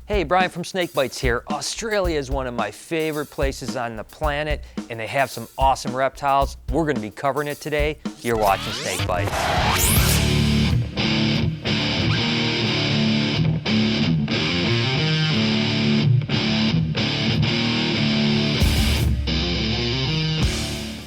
Hey, Brian from SnakeBytes here. Australia is one of my favorite places on the planet, and they have some awesome reptiles. We're going to be covering it today. You're watching SnakeBytes.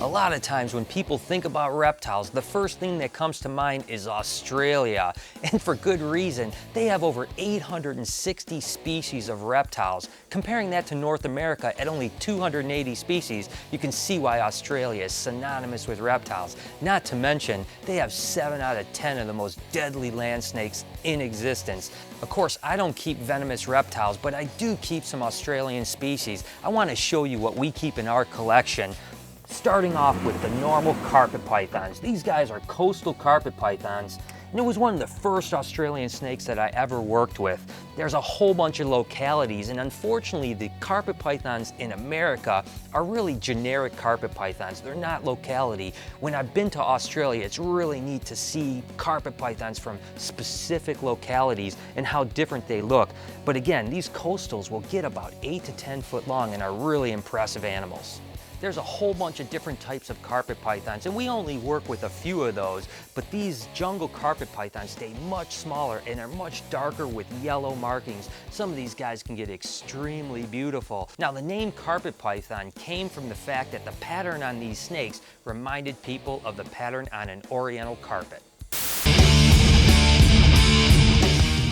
A lot of times when people think about reptiles, the first thing that comes to mind is Australia. And for good reason. They have over 860 species of reptiles. Comparing that to North America at only 280 species, you can see why Australia is synonymous with reptiles. Not to mention, they have 7 out of 10 of the most deadly land snakes in existence. Of course, I don't keep venomous reptiles, but I do keep some Australian species. I want to show you what we keep in our collection. Starting off with the normal carpet pythons. These guys are coastal carpet pythons, and it was one of the first Australian snakes that I ever worked with. There's a whole bunch of localities, and unfortunately the carpet pythons in America are really generic carpet pythons. They're not locality. When I've been to Australia, it's really neat to see carpet pythons from specific localities and how different they look. But again, these coastals will get about 8 to 10 foot long and are really impressive animals. There's a whole bunch of different types of carpet pythons, and we only work with a few of those, but these jungle carpet pythons stay much smaller and are much darker with yellow markings. Some of these guys can get extremely beautiful. Now, the name carpet python came from the fact that the pattern on these snakes reminded people of the pattern on an oriental carpet.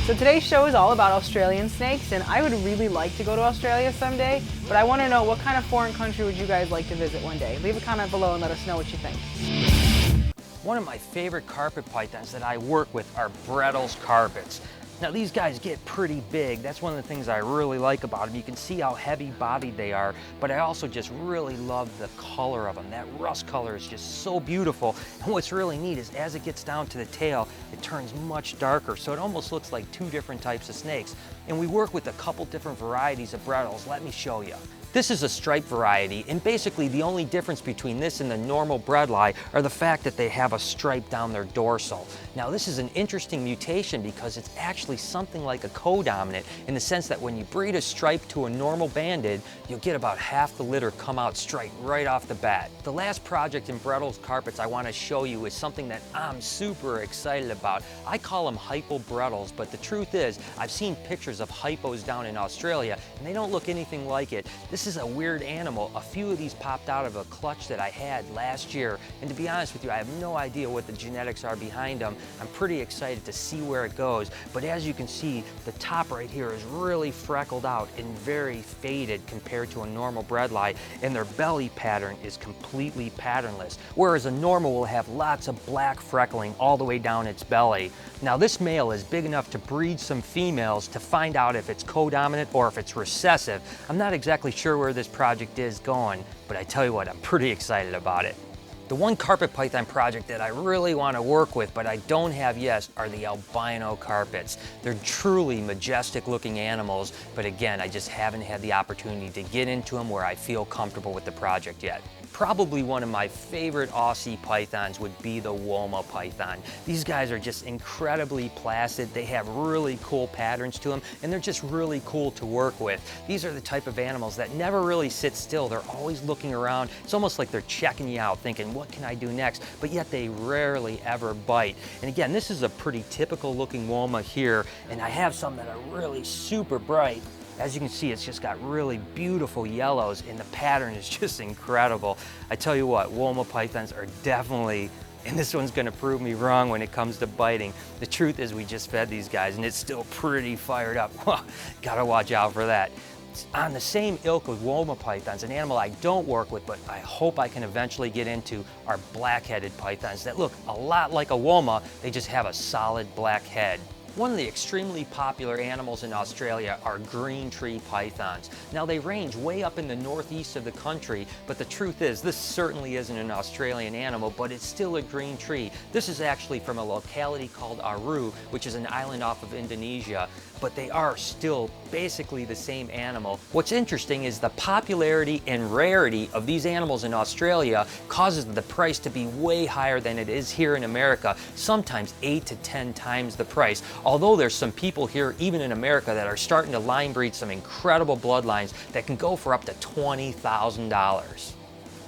So today's show is all about Australian snakes, and I would really like to go to Australia someday, but I want to know, what kind of foreign country would you guys like to visit one day? Leave a comment below and let us know what you think. One of my favorite carpet pythons that I work with are Brittle's carpets. Now, these guys get pretty big. That's one of the things I really like about them. You can see how heavy bodied they are, but I also just really love the color of them. That rust color is just so beautiful. And what's really neat is as it gets down to the tail, it turns much darker, so it almost looks like 2 different types of snakes. And we work with a couple different varieties of Brittles. Let me show you. This is a striped variety, and basically the only difference between this and the normal bredli are the fact that they have a stripe down their dorsal. Now, this is an interesting mutation because it's actually something like a co-dominant in the sense that when you breed a stripe to a normal banded, you'll get about half the litter come out striped right off the bat. The last project in Brittle's carpets I want to show you is something that I'm super excited about. I call them hypo Brittles, but the truth is I've seen pictures of hypos down in Australia and they don't look anything like it. This is a weird animal. A few of these popped out of a clutch that I had last year, and to be honest with you, I have no idea what the genetics are behind them. I'm pretty excited to see where it goes, but as you can see, the top right here is really freckled out and very faded compared to a normal bredli, and their belly pattern is completely patternless, whereas a normal will have lots of black freckling all the way down its belly. Now, this male is big enough to breed some females to find out if it's co-dominant or if it's recessive. I'm not exactly sure where this project is going, but I tell you what, I'm pretty excited about it. The one carpet python project that I really want to work with, but I don't have yet, are the albino carpets. They're truly majestic looking animals, but again, I just haven't had the opportunity to get into them where I feel comfortable with the project yet. Probably one of my favorite Aussie pythons would be the Woma python. These guys are just incredibly placid. They have really cool patterns to them, and they're just really cool to work with. These are the type of animals that never really sit still. They're always looking around. It's almost like they're checking you out, thinking, what can I do next? But yet they rarely ever bite. And again, this is a pretty typical looking Woma here, and I have some that are really super bright. As you can see, it's just got really beautiful yellows, and the pattern is just incredible. I tell you what, Woma pythons are definitely, and this one's gonna prove me wrong when it comes to biting. The truth is we just fed these guys and it's still pretty fired up. Gotta watch out for that. On the same ilk with Woma pythons, an animal I don't work with, but I hope I can eventually get into, are black-headed pythons that look a lot like a Woma, they just have a solid black head. One of the extremely popular animals in Australia are green tree pythons. Now, they range way up in the northeast of the country, but the truth is this certainly isn't an Australian animal, but it's still a green tree. This is actually from a locality called Aru, which is an island off of Indonesia. but they are still basically the same animal. What's interesting is the popularity and rarity of these animals in Australia causes the price to be way higher than it is here in America, sometimes 8 to 10 times the price. Although there's some people here, even in America, that are starting to line breed some incredible bloodlines that can go for up to $20,000.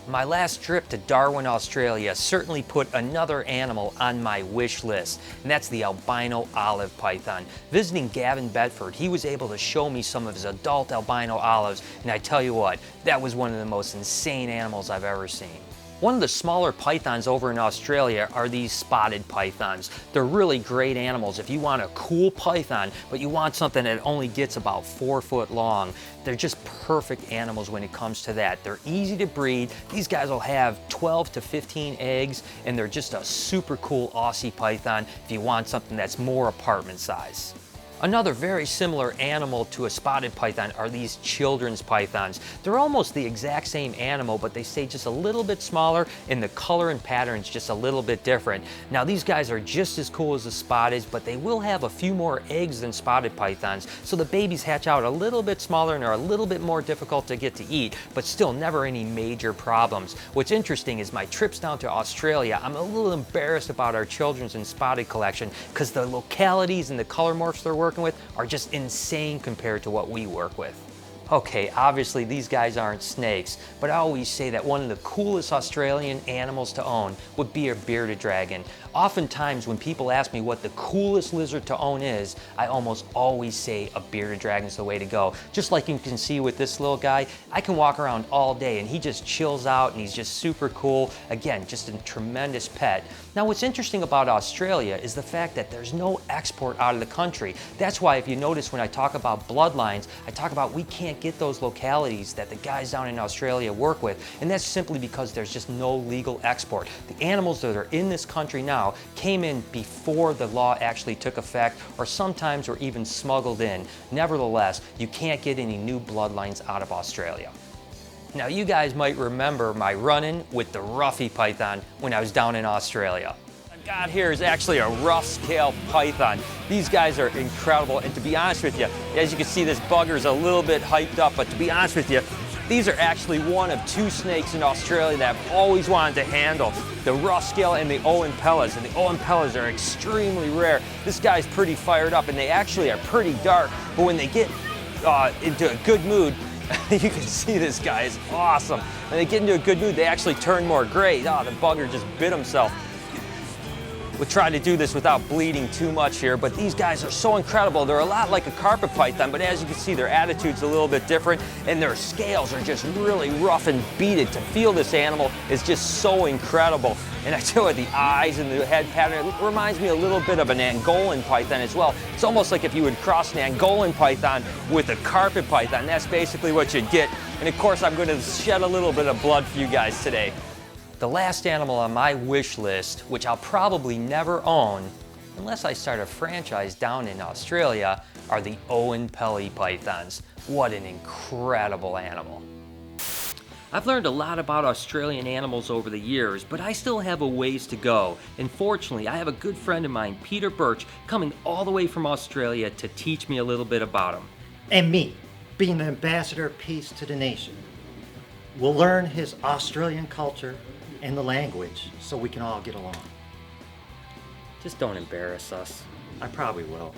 My last trip to Darwin, Australia certainly put another animal on my wish list, and that's the albino olive python. Visiting Gavin Bedford, he was able to show me some of his adult albino olives, and I tell you what, that was one of the most insane animals I've ever seen. One of the smaller pythons over in Australia are these spotted pythons. They're really great animals if you want a cool python, but you want something that only gets about 4 foot long. They're just perfect animals when it comes to that. They're easy to breed. These guys will have 12 to 15 eggs, and they're just a super cool Aussie python if you want something that's more apartment size. Another very similar animal to a spotted python are these children's pythons. They're almost the exact same animal, but they stay just a little bit smaller and the color and pattern is just a little bit different. Now these guys are just as cool as the spotted, but they will have a few more eggs than spotted pythons, so the babies hatch out a little bit smaller and are a little bit more difficult to get to eat, but still never any major problems. What's interesting is my trips down to Australia, I'm a little embarrassed about our children's and spotted collection because the localities and the color morphs they're working with are just insane compared to what we work with. Okay, obviously these guys aren't snakes, but I always say that one of the coolest Australian animals to own would be a bearded dragon. Oftentimes when people ask me what the coolest lizard to own is, I almost always say a bearded dragon is the way to go. Just like you can see with this little guy, I can walk around all day and he just chills out and he's just super cool. Again, just a tremendous pet. Now what's interesting about Australia is the fact that there's no export out of the country. That's why if you notice when I talk about bloodlines, I talk about we can't get those localities that the guys down in Australia work with, and that's simply because there's just no legal export. The animals that are in this country now came in before the law actually took effect, or sometimes were even smuggled in. Nevertheless, you can't get any new bloodlines out of Australia. Now you guys might remember my run-in with the Ruffy python when I was down in Australia. I've got here is actually a rough scale python. These guys are incredible, and to be honest with you, as you can see, this bugger's a little bit hyped up, but to be honest with you, these are actually one of 2 snakes in Australia that I've always wanted to handle. The rough scale and the Oenpellas, and the Oenpellas are extremely rare. This guy's pretty fired up, and they actually are pretty dark, but when they get into a good mood, you can see this guy is awesome. When they get into a good mood, they actually turn more gray. Oh, the bugger just bit himself. We'll try to do this without bleeding too much here, but these guys are so incredible. They're a lot like a carpet python, but as you can see, their attitude's a little bit different, and their scales are just really rough and beaded. To feel this animal is just so incredible. And I tell you, the eyes and the head pattern, it reminds me a little bit of an Angolan python as well. It's almost like if you would cross an Angolan python with a carpet python. That's basically what you'd get. And of course, I'm going to shed a little bit of blood for you guys today. The last animal on my wish list, which I'll probably never own, unless I start a franchise down in Australia, are the Oenpelli pythons. What an incredible animal. I've learned a lot about Australian animals over the years, but I still have a ways to go. And fortunately, I have a good friend of mine, Peter Birch, coming all the way from Australia to teach me a little bit about them. And me, being an ambassador of peace to the nation. We'll learn his Australian culture and the language so we can all get along. Just don't embarrass us. I probably will.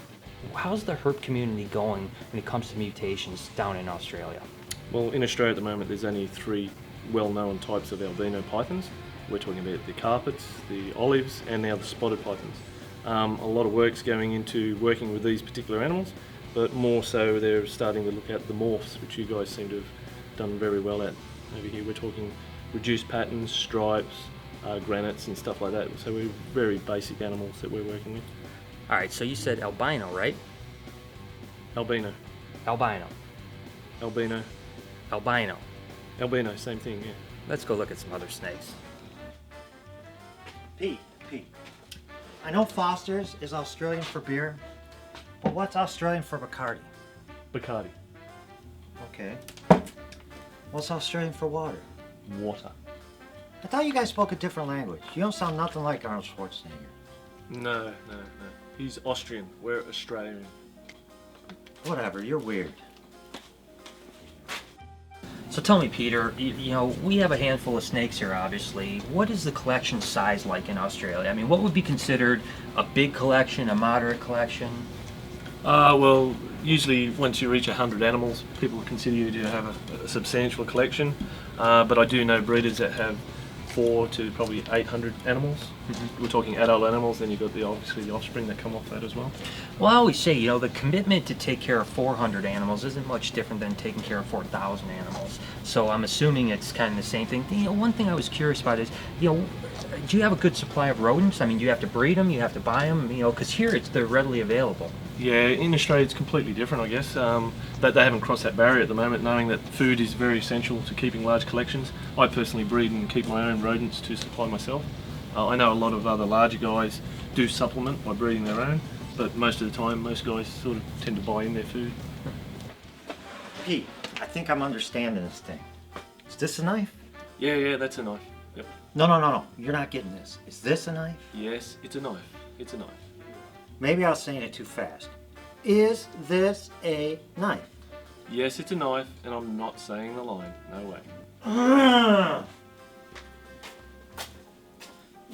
How's the herp community going when it comes to mutations down in Australia? Well, in Australia at the moment there's only 3 well-known types of albino pythons. We're talking about the carpets, the olives, and now the spotted pythons. A lot of work's going into working with these particular animals, but more so they're starting to look at the morphs, which you guys seem to have done very well at. Over here we're talking reduced patterns, stripes, granites and stuff like that. So we're very basic animals that we're working with. All right, so you said albino, right? Albino. Albino. Albino. Albino. Albino, same thing, yeah. Let's go look at some other snakes. Pete, I know Foster's is Australian for beer, but what's Australian for Bacardi? Bacardi. Okay. What's Australian for water? Water. I thought you guys spoke a different language. You don't sound nothing like Arnold Schwarzenegger. No. He's Austrian. We're Australian. Whatever, you're weird. So tell me, Peter, you know, we have a handful of snakes here, obviously. What is the collection size like in Australia? I mean, what would be considered a big collection, a moderate collection? Well, usually once you reach 100 animals, people consider you to have a substantial collection. But I do know breeders that have 400 to probably 800 animals. We're talking adult animals, then you've got obviously the offspring that come off that as well. Well, I always say, you know, the commitment to take care of 400 animals isn't much different than taking care of 4,000 animals. So I'm assuming it's kind of the same thing. You know, one thing I was curious about is, you know, do you have a good supply of rodents? I mean, do you have to breed them? You have to buy them? You know, because here they're readily available. Yeah, in Australia it's completely different, I guess. But they haven't crossed that barrier at the moment, knowing that food is very essential to keeping large collections. I personally breed and keep my own rodents to supply myself. I know a lot of other larger guys do supplement by breeding their own, but most of the time, most guys sort of tend to buy in their food. Pete, I think I'm understanding this thing. Is this a knife? Yeah, that's a knife. Yep. No. You're not getting this. Is this a knife? Yes, it's a knife. It's a knife. Maybe I was saying it too fast. Is this a knife? Yes, it's a knife, and I'm not saying the line. No way.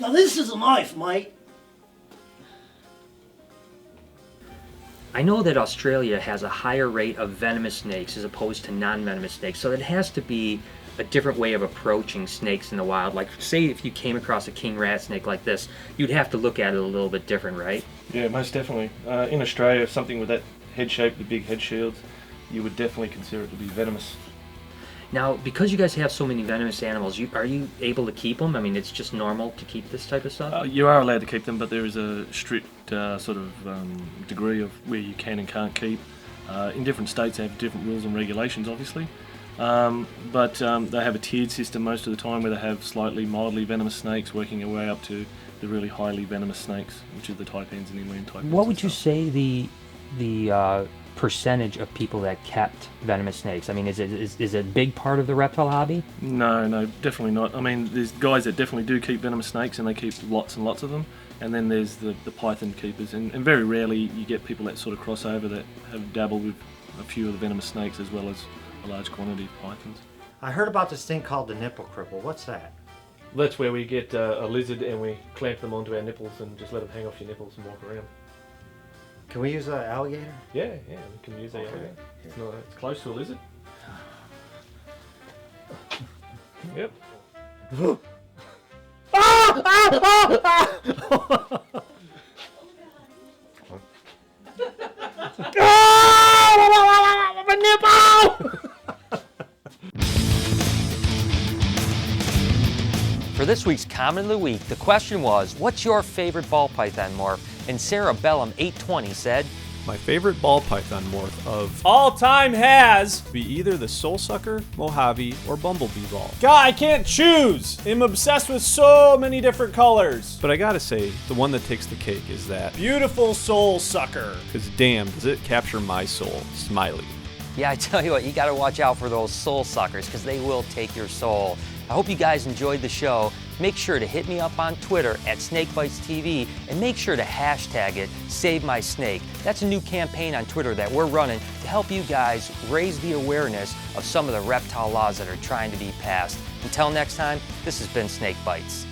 Now this is a knife, Mike. I know that Australia has a higher rate of venomous snakes as opposed to non-venomous snakes, so it has to be a different way of approaching snakes in the wild. Like, say if you came across a king rat snake like this, you'd have to look at it a little bit different, right? Yeah, most definitely. In Australia, something with that head shape, the big head shields, you would definitely consider it to be venomous. Now, because you guys have so many venomous animals, are you able to keep them? I mean, it's just normal to keep this type of stuff? You are allowed to keep them, but there is a strict sort of degree of where you can and can't keep. In different states they have different rules and regulations, obviously. But they have a tiered system most of the time where they have slightly mildly venomous snakes working their way up to the really highly venomous snakes, which are the taipans and inland taipans. What would you say the percentage of people that kept venomous snakes? I mean, is it a big part of the reptile hobby? No, definitely not. I mean, there's guys that definitely do keep venomous snakes and they keep lots and lots of them. And then there's the python keepers. And very rarely you get people that sort of cross over that have dabbled with a few of the venomous snakes as well as a large quantity of pythons. I heard about this thing called the nipple cripple. What's that? That's where we get a lizard and we clamp them onto our nipples and just let them hang off your nipples and walk around. Can we use an alligator? Yeah, we can use that. Okay. It's close to a lizard. Yep. My nipple! For this week's Comment of the Week, the question was, what's your favorite ball python morph? And Cerebellum 820 said, my favorite ball python morph of all time has be either the soul sucker, Mojave, or bumblebee ball. God, I can't choose. I'm obsessed with so many different colors. But I gotta say, the one that takes the cake is that beautiful soul sucker. Cause damn, does it capture my soul, Smiley. Yeah, I tell you what, you gotta watch out for those soul suckers because they will take your soul. I hope you guys enjoyed the show. Make sure to hit me up on Twitter at SnakeBytesTV and make sure to hashtag it #SaveMySnake. That's a new campaign on Twitter that we're running to help you guys raise the awareness of some of the reptile laws that are trying to be passed. Until next time, this has been Snake Bites.